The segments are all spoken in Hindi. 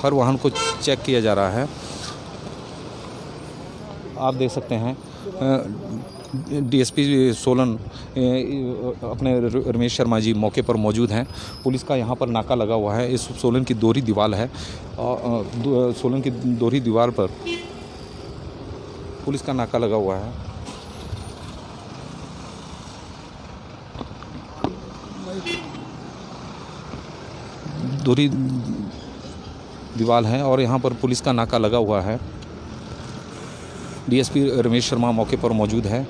हर वाहन को चेक किया जा रहा है। आप देख सकते हैं डीएसपी सोलन अपने रमेश शर्मा जी मौके पर मौजूद हैं। पुलिस का यहाँ पर नाका लगा हुआ है। इस सोलन की दोहरी दीवार है और सोलन की दोहरी दीवार पर पुलिस का नाका लगा हुआ है। दोहरी दीवार है और यहाँ पर पुलिस का नाका लगा हुआ है। डीएसपी रमेश शर्मा मौके पर मौजूद है।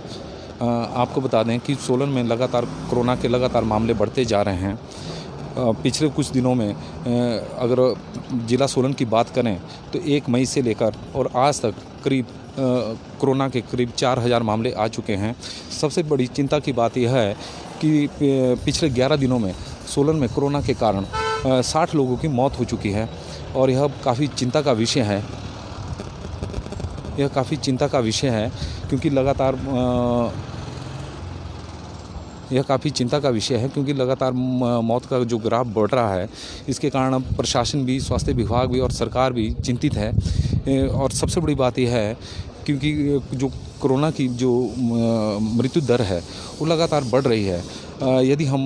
आपको बता दें कि सोलन में लगातार कोरोना के लगातार मामले बढ़ते जा रहे हैं। पिछले कुछ दिनों में अगर ज़िला सोलन की बात करें तो 1 मई से लेकर और आज तक करीब कोरोना के करीब 4000 मामले आ चुके हैं। सबसे बड़ी चिंता की बात यह है कि पिछले 11 दिनों में सोलन में कोरोना के कारण 60 लोगों की मौत हो चुकी है और यह काफ़ी चिंता का विषय है। यह काफ़ी चिंता का विषय है क्योंकि लगातार मौत का जो ग्राफ बढ़ रहा है, इसके कारण प्रशासन भी, स्वास्थ्य विभाग भी और सरकार भी चिंतित है। और सबसे बड़ी बात यह है क्योंकि जो कोरोना की जो मृत्यु दर है वो लगातार बढ़ रही है। यदि हम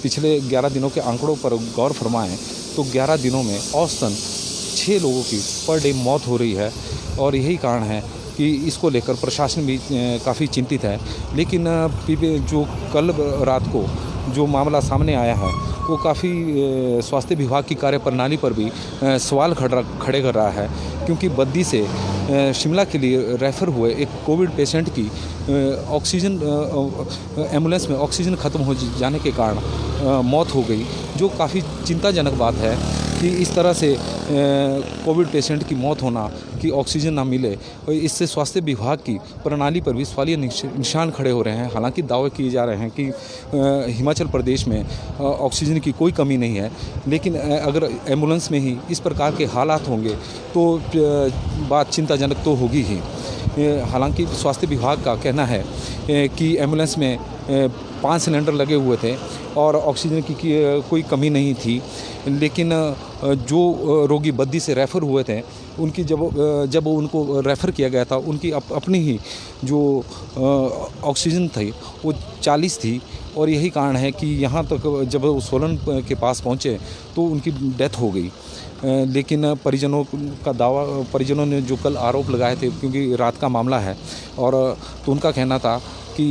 पिछले 11 दिनों के आंकड़ों पर गौर फरमाएं तो 11 दिनों में औसतन 6 लोगों की पर डे मौत हो रही है और यही कारण है कि इसको लेकर प्रशासन भी काफ़ी चिंतित है। लेकिन जो कल रात को जो मामला सामने आया है वो काफ़ी स्वास्थ्य विभाग की कार्यप्रणाली पर भी सवाल खड़े कर रहा है क्योंकि बद्दी से शिमला के लिए रेफ़र हुए एक कोविड पेशेंट की ऑक्सीजन एम्बुलेंस में ऑक्सीजन ख़त्म हो जाने के कारण मौत हो गई, जो काफ़ी चिंताजनक बात है कि इस तरह से कोविड पेशेंट की मौत होना कि ऑक्सीजन ना मिले और इससे स्वास्थ्य विभाग की प्रणाली पर भी सवालिया निशान खड़े हो रहे हैं। हालांकि दावे किए जा रहे हैं कि हिमाचल प्रदेश में ऑक्सीजन की कोई कमी नहीं है, लेकिन अगर एम्बुलेंस में ही इस प्रकार के हालात होंगे तो बात चिंताजनक तो होगी ही। हालांकि स्वास्थ्य विभाग का कहना है कि एम्बुलेंस में 5 सिलेंडर लगे हुए थे और ऑक्सीजन की कोई कमी नहीं थी, लेकिन जो रोगी बद्दी से रेफ़र हुए थे उनकी जब उनको रेफ़र किया गया था उनकी अपनी ही जो ऑक्सीजन थी वो 40 थी और यही कारण है कि यहाँ तक जब वो सोलन के पास पहुँचे तो उनकी डेथ हो गई। लेकिन परिजनों ने जो कल आरोप लगाए थे, क्योंकि रात का मामला है और तो उनका कहना था कि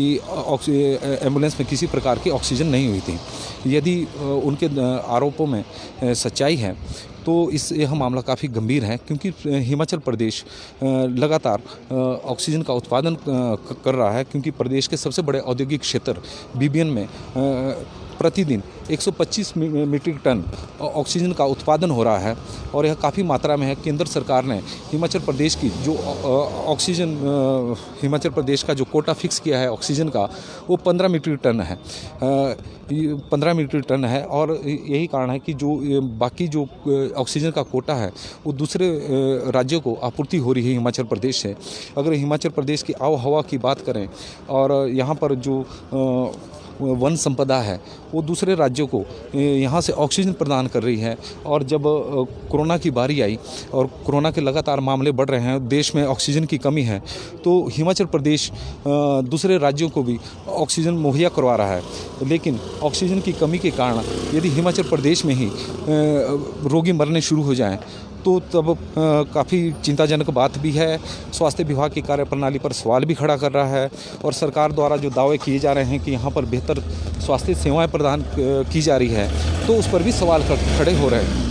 एम्बुलेंस में किसी प्रकार की ऑक्सीजन नहीं हुई थी। यदि उनके आरोपों में सच्चाई है तो यह मामला काफ़ी गंभीर है क्योंकि हिमाचल प्रदेश लगातार ऑक्सीजन का उत्पादन कर रहा है, क्योंकि प्रदेश के सबसे बड़े औद्योगिक क्षेत्र बीबीएन में प्रतिदिन 125 मीट्रिक टन ऑक्सीजन का उत्पादन हो रहा है और यह काफ़ी मात्रा में है। केंद्र सरकार ने हिमाचल प्रदेश की जो हिमाचल प्रदेश का जो कोटा फिक्स किया है ऑक्सीजन का, वो 15 मीट्रिक टन है। 15 मीट्रिक टन है और यही कारण है कि जो बाकी जो ऑक्सीजन का कोटा है वो दूसरे राज्यों को आपूर्ति हो रही है हिमाचल प्रदेश से। अगर हिमाचल प्रदेश की आबो हवा की बात करें और यहाँ पर जो वन संपदा है वो दूसरे राज्यों को यहाँ से ऑक्सीजन प्रदान कर रही है। और जब कोरोना की बारी आई और कोरोना के लगातार मामले बढ़ रहे हैं, देश में ऑक्सीजन की कमी है, तो हिमाचल प्रदेश दूसरे राज्यों को भी ऑक्सीजन मुहैया करवा रहा है। लेकिन ऑक्सीजन की कमी के कारण यदि हिमाचल प्रदेश में ही रोगी मरने शुरू हो जाएं तो तब काफ़ी चिंताजनक बात भी है। स्वास्थ्य विभाग की कार्यप्रणाली पर सवाल भी खड़ा कर रहा है और सरकार द्वारा जो दावे किए जा रहे हैं कि यहाँ पर बेहतर स्वास्थ्य सेवाएं प्रदान की जा रही है तो उस पर भी सवाल खड़े हो रहे हैं।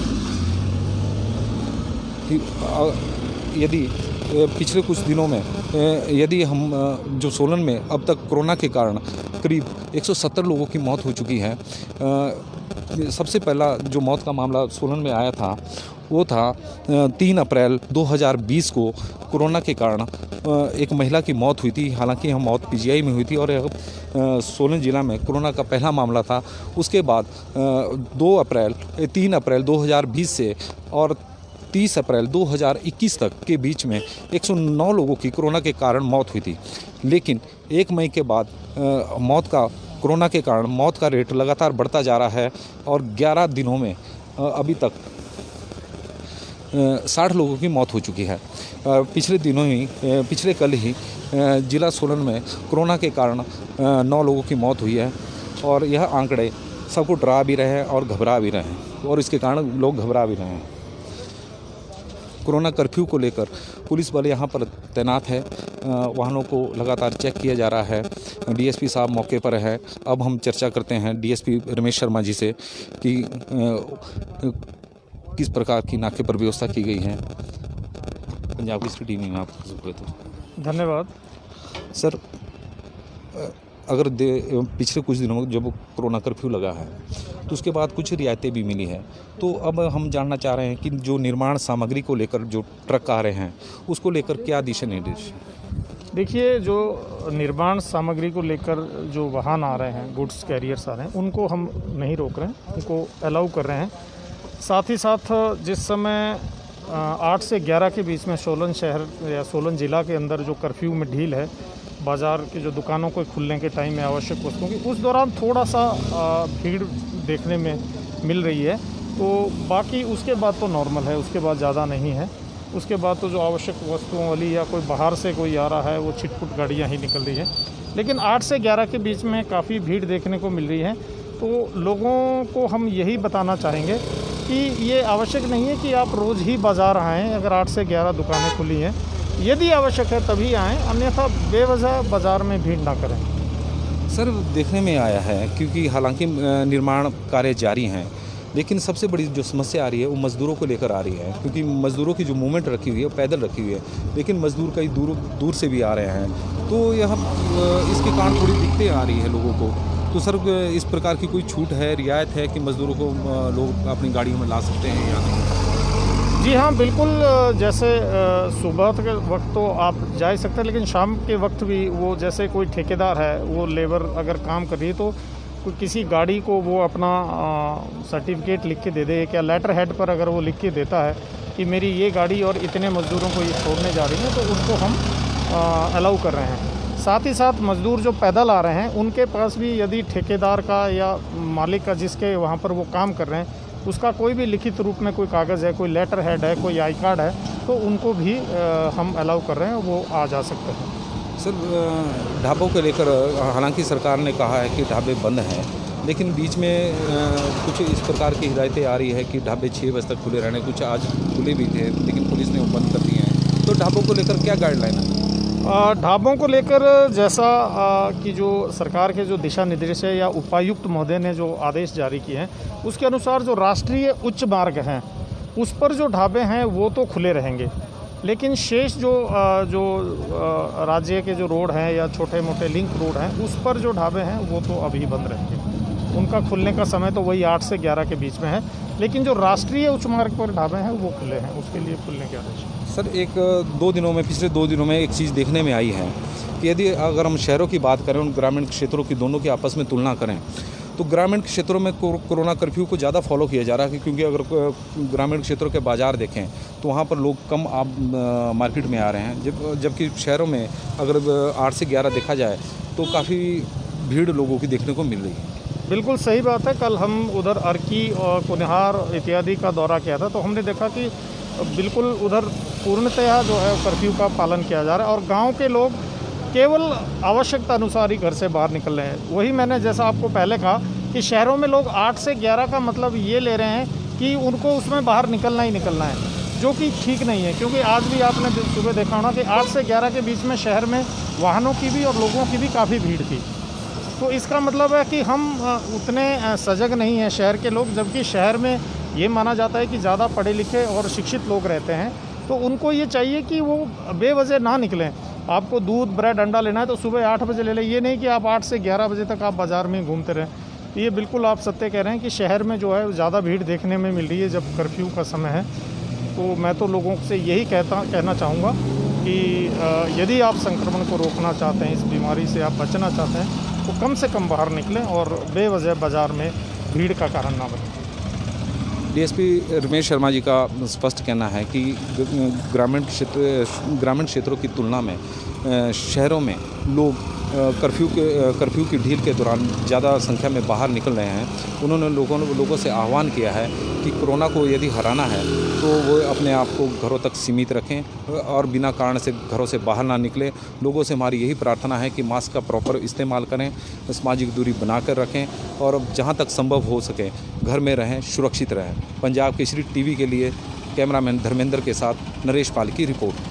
यदि पिछले कुछ दिनों में यदि हम जो सोलन में अब तक कोरोना के कारण करीब 170 लोगों की मौत हो चुकी है। सबसे पहला जो मौत का मामला सोलन में आया था वो था 3 अप्रैल 2020 को कोरोना के कारण एक महिला की मौत हुई थी। हालांकि यह मौत पीजीआई में हुई थी और सोलन ज़िला में कोरोना का पहला मामला था। उसके बाद 3 अप्रैल 2020 से और 30 अप्रैल 2021 तक के बीच में 109 लोगों की कोरोना के कारण मौत हुई थी। लेकिन 1 मई के बाद कोरोना के कारण मौत का रेट लगातार बढ़ता जा रहा है और 11 दिनों में अभी तक 60 लोगों की मौत हो चुकी है। पिछले कल ही जिला सोलन में कोरोना के कारण 9 लोगों की मौत हुई है और यह आंकड़े सबको डरा भी रहे हैं और घबरा भी रहे हैं और इसके कारण लोग घबरा भी रहे हैं। कोरोना कर्फ्यू को लेकर पुलिस बल यहाँ पर तैनात है, वाहनों को लगातार चेक किया जा रहा है। डीएसपी साहब मौके पर है। अब हम चर्चा करते हैं डीएसपी रमेश शर्मा जी से कि किस प्रकार की नाके पर व्यवस्था की गई है। पंजाब की टीवी में आपको धन्यवाद सर। अगर पिछले कुछ दिनों में जब कोरोना कर्फ्यू लगा है तो उसके बाद कुछ रियायतें भी मिली है, तो अब हम जानना चाह रहे हैं कि जो निर्माण सामग्री को लेकर जो ट्रक आ रहे हैं उसको लेकर क्या दिशा निर्देश। देखिए, जो निर्माण सामग्री को लेकर जो वाहन आ रहे हैं, गुड्स कैरियर्स आ रहे हैं, उनको हम नहीं रोक रहे हैं, उनको अलाउ कर रहे हैं। साथ ही साथ जिस समय 8 से 11 के बीच में सोलन शहर या सोलन ज़िला के अंदर जो कर्फ्यू में ढील है, बाज़ार की जो दुकानों को खुलने के टाइम में आवश्यक वस्तुओं की, उस दौरान थोड़ा सा भीड़ देखने में मिल रही है। तो बाकी उसके बाद तो नॉर्मल है, उसके बाद ज़्यादा नहीं है। उसके बाद तो जो आवश्यक वस्तुओं वाली या कोई बाहर से कोई आ रहा है वो छिटपुट गाड़ियाँ ही निकल रही हैं। लेकिन 8 से 11 के बीच में काफ़ी भीड़ देखने को मिल रही है। तो लोगों को हम यही बताना चाहेंगे कि ये आवश्यक नहीं है कि आप रोज़ ही बाज़ार आएँ। अगर 8 से 11 दुकानें खुली हैं, यदि आवश्यक है तभी आएँ, अन्यथा बेवजह बाज़ार में भीड़ ना करें। सर, देखने में आया है क्योंकि हालांकि निर्माण कार्य जारी हैं, लेकिन सबसे बड़ी जो समस्या आ रही है वो मज़दूरों को लेकर आ रही है, क्योंकि मज़दूरों की जो मूवमेंट रखी हुई है पैदल रखी हुई है, लेकिन मज़दूर कई दूर से भी आ रहे हैं। तो यह इसके कारण थोड़ी दिक्कतें आ रही है लोगों को। तो सर, इस प्रकार की कोई छूट है, रियायत है कि मज़दूरों को लोग अपनी गाड़ियों में ला सकते हैं या नहीं? जी हाँ, बिल्कुल। जैसे सुबह के वक्त तो आप जा ही सकते हैं, लेकिन शाम के वक्त भी वो, जैसे कोई ठेकेदार है, वो लेबर अगर काम कर रही है तो कोई किसी गाड़ी को वो अपना सर्टिफिकेट लिख के दे दे, क्या लेटर हेड पर अगर वो लिख के देता है कि मेरी ये गाड़ी और इतने मज़दूरों को ये छोड़ने जा रही है, तो उसको हम अलाउ कर रहे हैं। साथ ही साथ मज़दूर जो पैदल आ रहे हैं उनके पास भी यदि ठेकेदार का या मालिक का जिसके वहाँ पर वो काम कर रहे हैं उसका कोई भी लिखित रूप में कोई कागज़ है, कोई लेटर हेड है, कोई आई कार्ड है, तो उनको भी हम अलाउ कर रहे हैं, वो आ जा सकते हैं। सर, ढाबों को लेकर हालांकि सरकार ने कहा है कि ढाबे बंद हैं, लेकिन बीच में कुछ इस प्रकार की हिदायतें आ रही है कि ढाबे 6 बजे तक खुले रहने, कुछ आज खुले भी थे लेकिन पुलिस ने वो बंद कर दिए हैं। तो ढाबों को लेकर क्या गाइडलाइन है? ढाबों को लेकर जैसा कि जो सरकार के जो दिशा निर्देश है या उपायुक्त महोदय ने जो आदेश जारी किए हैं, उसके अनुसार जो राष्ट्रीय उच्च मार्ग हैं उस पर जो ढाबे हैं वो तो खुले रहेंगे, लेकिन शेष जो राज्य के जो रोड हैं या छोटे मोटे लिंक रोड हैं उस पर जो ढाबे हैं वो तो अभी बंद रहेंगे। उनका खुलने का समय तो वही 8 से 11 के बीच में है, लेकिन जो राष्ट्रीय उच्च मार्ग पर ढाबे हैं वो खुले हैं, उसके लिए खुलने के आदेश है। सर, पिछले 2 दिनों में एक चीज़ देखने में आई है कि यदि अगर हम शहरों की बात करें और ग्रामीण क्षेत्रों की, दोनों की आपस में तुलना करें, तो ग्रामीण क्षेत्रों में कोरोना कर्फ्यू को ज़्यादा फॉलो किया जा रहा है, क्योंकि अगर ग्रामीण क्षेत्रों के बाज़ार देखें तो वहाँ पर लोग कम मार्केट में आ रहे हैं, जबकि शहरों में अगर 8 से 11 देखा जाए तो काफ़ी भीड़ लोगों की देखने को मिल रही है। बिल्कुल सही बात है। कल हम उधर अर्की और कुनिहार इत्यादि का दौरा किया था, तो हमने देखा कि बिल्कुल उधर पूर्णतया जो है कर्फ्यू का पालन किया जा रहा है और गांव के लोग केवल आवश्यकता अनुसार ही घर से बाहर निकल रहे हैं। वही मैंने जैसा आपको पहले कहा कि शहरों में लोग 8 से 11 का मतलब ये ले रहे हैं कि उनको उसमें बाहर निकलना ही निकलना है, जो कि ठीक नहीं है। क्योंकि आज भी आपने सुबह देखा होना कि 8 से 11 के बीच में शहर में वाहनों की भी और लोगों की भी काफ़ी भीड़ थी। तो इसका मतलब है कि हम उतने सजग नहीं हैं शहर के लोग, जबकि शहर में ये माना जाता है कि ज़्यादा पढ़े लिखे और शिक्षित लोग रहते हैं, तो उनको ये चाहिए कि वो बेवजह ना निकलें। आपको दूध, ब्रेड, अंडा लेना है तो सुबह 8 बजे ले लें, ये नहीं कि आप 8 से 11 बजे तक आप बाज़ार में घूमते रहें। ये बिल्कुल आप सत्य कह रहे हैं कि शहर में जो है ज़्यादा भीड़ देखने में मिल रही है जब कर्फ्यू का समय है। तो मैं तो लोगों से यही कहना चाहूँगा कि यदि आप संक्रमण को रोकना चाहते हैं, इस बीमारी से आप बचना चाहते हैं, तो कम से कम बाहर निकलें और बेवजह बाज़ार में भीड़ का कारण ना बने। डीएसपी रमेश शर्मा जी का स्पष्ट कहना है कि ग्रामीण क्षेत्रों की तुलना में शहरों में लोग कर्फ्यू की ढील के दौरान ज़्यादा संख्या में बाहर निकल रहे हैं, उन्होंने लोगों से आह्वान किया है कि कोरोना को यदि हराना है तो वो अपने आप को घरों तक सीमित रखें और बिना कारण से घरों से बाहर ना निकलें। लोगों से हमारी यही प्रार्थना है कि मास्क का प्रॉपर इस्तेमाल करें, सामाजिक दूरी बनाकर रखें और जहां तक संभव हो सके घर में रहें, सुरक्षित रहें। पंजाब केसरी टीवी के लिए कैमरामैन धर्मेंद्र के साथ नरेश पाल की रिपोर्ट।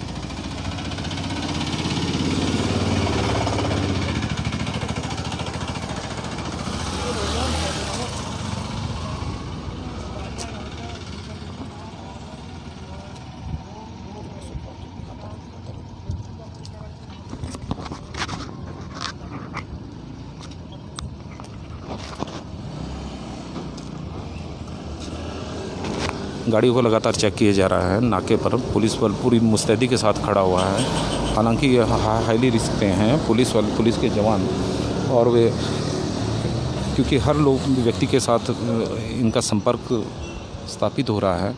गाड़ियों को लगातार चेक किया जा रहा है। नाके पर पुलिस बल पूरी मुस्तैदी के साथ खड़ा हुआ है। हालांकि ये हाईली रिस्क पे हैं पुलिस के जवान, और वे क्योंकि हर व्यक्ति के साथ इनका संपर्क स्थापित हो रहा है।